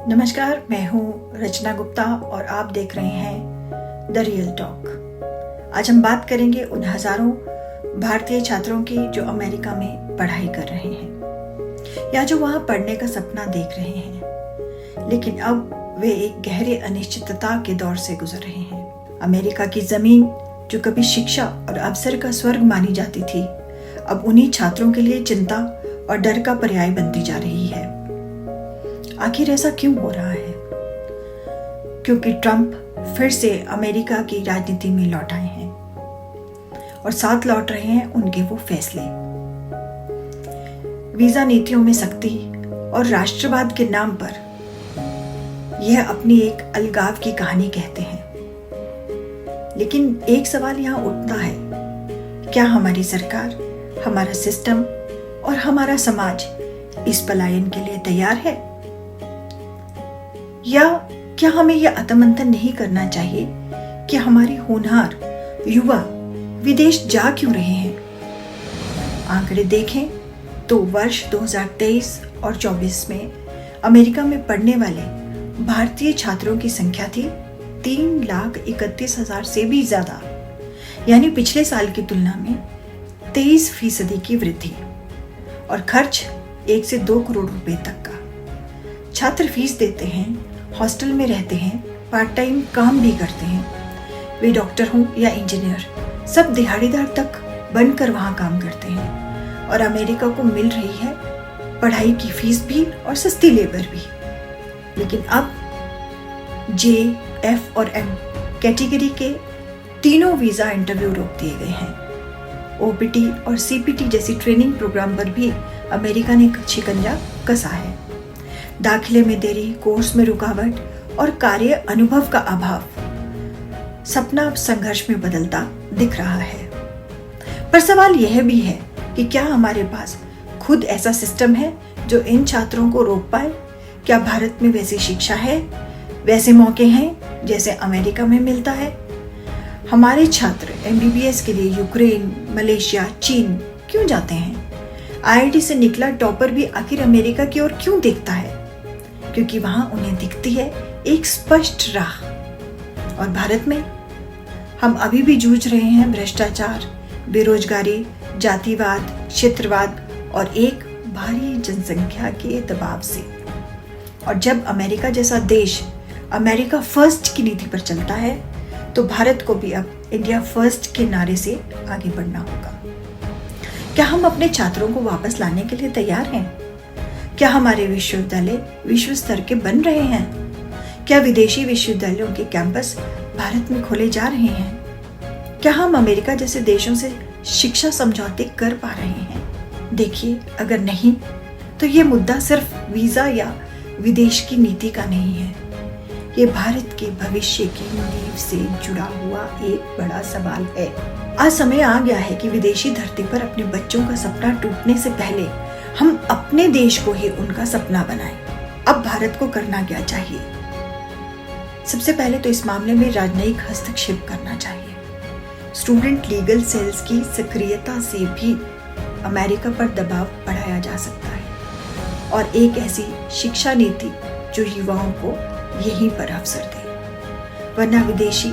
नमस्कार, मैं हूँ रचना गुप्ता और आप देख रहे हैं द रियल टॉक। आज हम बात करेंगे उन हजारों भारतीय छात्रों की जो अमेरिका में पढ़ाई कर रहे हैं या जो वहाँ पढ़ने का सपना देख रहे हैं, लेकिन अब वे एक गहरे अनिश्चितता के दौर से गुजर रहे हैं। अमेरिका की जमीन जो कभी शिक्षा और अवसर का स्वर्ग मानी जाती थी, अब उन्हीं छात्रों के लिए चिंता और डर का पर्याय बनती जा रही है। आखिर ऐसा क्यों हो रहा है? क्योंकि ट्रंप फिर से अमेरिका की राजनीति में लौट आए हैं और साथ लौट रहे हैं उनके वो फैसले। वीजा नीतियों में सख्ती और राष्ट्रवाद के नाम पर यह अपनी एक अलगाव की कहानी कहते हैं। लेकिन एक सवाल यहाँ उठता है, क्या हमारी सरकार, हमारा सिस्टम और हमारा समाज इस पलायन के लिए तैयार है? या क्या हमें यह अतमंथन नहीं करना चाहिए कि हमारे होनहार युवा विदेश जा क्यों रहे हैं? आंकड़े देखें तो वर्ष 2023 और 24 में अमेरिका में पढ़ने वाले भारतीय छात्रों की संख्या थी 3,31,000 से भी ज्यादा, यानी पिछले साल की तुलना में 23% की वृद्धि। और खर्च 1 से 2 करोड़ रुपए तक का। छात्र फीस देते हैं, हॉस्टल में रहते हैं, पार्ट टाइम काम भी करते हैं। वे डॉक्टर हों या इंजीनियर, सब दिहाड़ीदार तक बनकर वहां काम करते हैं और अमेरिका को मिल रही है पढ़ाई की फीस भी और सस्ती लेबर भी। लेकिन अब जे, एफ और एम कैटेगरी के तीनों वीजा इंटरव्यू रोक दिए गए हैं। ओपीटी और सीपीटी जैसी ट्रेनिंग प्रोग्राम पर भी अमेरिका ने शिकंजा कसा है। दाखिले में देरी, कोर्स में रुकावट और कार्य अनुभव का अभाव सपना अब संघर्ष में बदलता दिख रहा है। पर सवाल यह भी है कि क्या हमारे पास खुद ऐसा सिस्टम है जो इन छात्रों को रोक पाए? क्या भारत में वैसी शिक्षा है, वैसे मौके हैं जैसे अमेरिका में मिलता है? हमारे छात्र एमबीबीएस के लिए यूक्रेन, मलेशिया, चीन क्यों जाते हैं? आईआईटी से निकला टॉपर भी आखिर अमेरिका की ओर क्यों देखता है? क्योंकि वहां उन्हें दिखती है एक स्पष्ट राह। और भारत में हम अभी भी जूझ रहे हैं भ्रष्टाचार, बेरोजगारी, जातिवाद, क्षेत्रवाद और एक भारी जनसंख्या के दबाव से। और जब अमेरिका जैसा देश अमेरिका फर्स्ट की नीति पर चलता है, तो भारत को भी अब इंडिया फर्स्ट के नारे से आगे बढ़ना होगा। क्या हम अपने छात्रों को वापस लाने के लिए तैयार हैं? क्या हमारे विश्वविद्यालय विश्व स्तर के बन रहे हैं? क्या विदेशी विश्वविद्यालयों के कैंपस भारत में खोले जा रहे हैं? क्या हम अमेरिका जैसे देशों से शिक्षा समझौते कर पा रहे हैं? देखिए, अगर नहीं तो ये मुद्दा सिर्फ वीजा या विदेश की नीति का नहीं है। ये भारत के भविष्य की नींव से जुड़ा हुआ एक बड़ा सवाल है। आज समय आ गया है कि विदेशी धरती पर अपने बच्चों का सपना टूटने से पहले हम अपने देश को ही उनका सपना बनाएं। अब भारत को करना क्या चाहिए? सबसे पहले तो इस मामले में राजनयिक हस्तक्षेप करना चाहिए। स्टूडेंट लीगल सेल्स की सक्रियता से भी अमेरिका पर दबाव बढ़ाया जा सकता है और एक ऐसी शिक्षा नीति जो युवाओं को यहीं पर अवसर दे। वरना विदेशी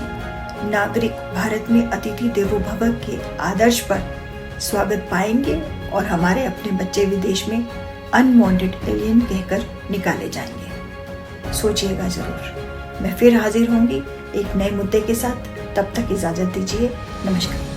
नागरिक भारत में अतिथि देवो भव के आदर्श पर स्वागत पाएंगे और हमारे अपने बच्चे विदेश में अनवांटेड एलियन कहकर निकाले जाएंगे। सोचिएगा जरूर। मैं फिर हाजिर होंगी एक नए मुद्दे के साथ। तब तक इजाजत दीजिए। नमस्कार।